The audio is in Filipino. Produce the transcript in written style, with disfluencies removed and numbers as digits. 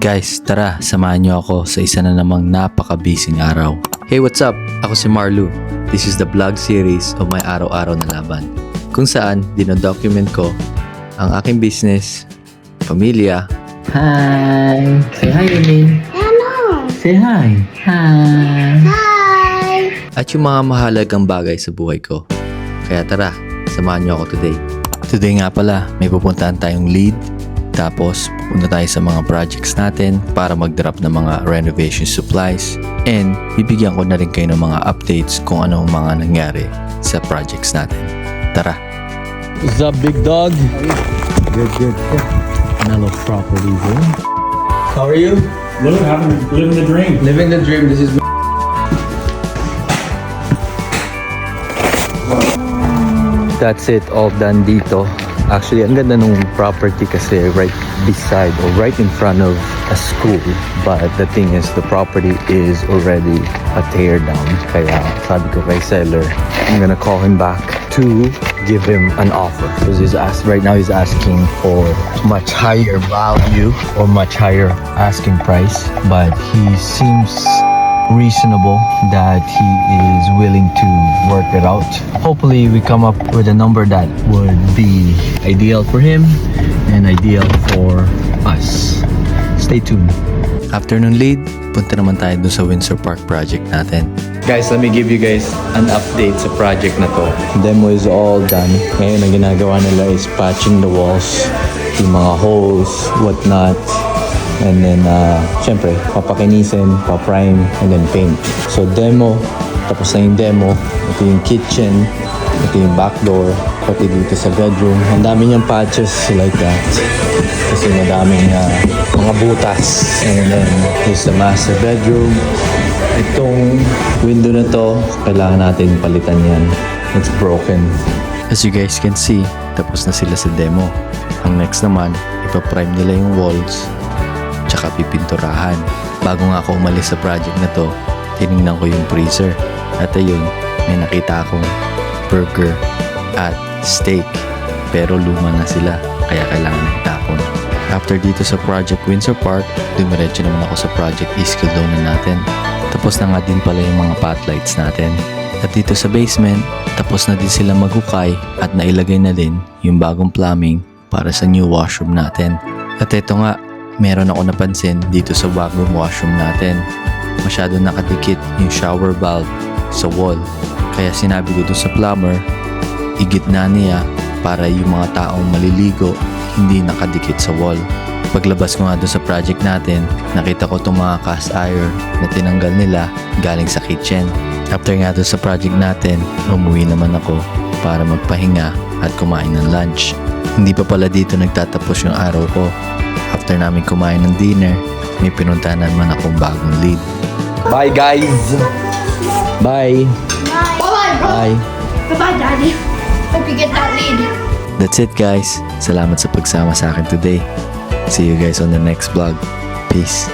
Guys, tara, samahan niyo ako sa isa na namang napaka-busy araw. Hey, what's up? Ako si Marlu. This is the vlog series of my araw-araw na laban. Kung saan, dinodocument ko ang aking business, pamilya. Hi! Say hi, Emin. Hello! Say hi. Hi! Hi! At yung mga mahalagang bagay sa buhay ko. Kaya tara, samahan niyo ako today. Today nga pala, may pupuntahan tayong lead. Tapos, pupunta tayo sa mga projects natin para mag-drop ng mga renovation supplies. And, bibigyan ko na rin kayo ng mga updates kung anong mga nangyari sa projects natin. Tara! What's up, big dog? Good. Mellow Properties, eh? How are you? Living the dream. Living the dream. This is. That's it, all done dito. Actually, ang ganda nung property kasi right beside or right in front of a school. But the thing is, the property is already a tear down. Kaya sabi ko kay seller, I'm gonna call him back to give him an offer. Because right now he's asking for much higher value or much higher asking price. But he seems reasonable that he is willing to work it out. Hopefully we come up with a number that would be ideal for him and ideal for us. Stay tuned. Afternoon lead, punta naman tayo dun sa Windsor Park project natin. Guys, let me give you guys an update sa project na to. Demo is all done. Ngayon ang ginagawa nila is patching the walls, yung mga holes, whatnot. And then, syempre, papakinisin, paprime, and then paint. So, demo. Tapos na yung demo. Ito yung kitchen. Ito yung back door. Pati dito sa bedroom. Ang dami niyang patches like that. Kasi madaming mga butas. And then, here's the master bedroom. Itong window na to, kailangan natin palitan yan. It's broken. As you guys can see, tapos na sila sa demo. Ang next naman, ipaprime nila yung walls. Tsaka pipinturahan. Bago nga ako umalis sa project na to, tinignan ko yung freezer. At ayun, may nakita akong burger at steak. Pero luma na sila, kaya kailangan itapon. After dito sa Project Windsor Park, dumiretso naman ako sa Project Eastkill na natin. Tapos na nga din pala yung mga pot lights natin. At dito sa basement, tapos na din sila maghukay at nailagay na din yung bagong plumbing para sa new washroom natin. At ito nga, meron ako napansin dito sa bagong washroom natin. Masyado nakadikit yung shower valve sa wall. Kaya sinabi ko dun sa plumber, igitna niya para yung mga taong maliligo hindi nakadikit sa wall. Paglabas ko nga dun sa project natin, nakita ko itong mga cast iron na tinanggal nila galing sa kitchen. After nga dun sa project natin, umuwi naman ako para magpahinga at kumain ng lunch. Hindi pa pala dito nagtatapos yung araw ko. After namin kumain ng dinner, may pinuntahan naman akong bagong lead. Bye guys! Bye! Bye-bye, bro! Bye! Goodbye, Daddy. Hope you get that lead. That's it guys. Salamat sa pagsama sa akin today. See you guys on the next vlog. Peace!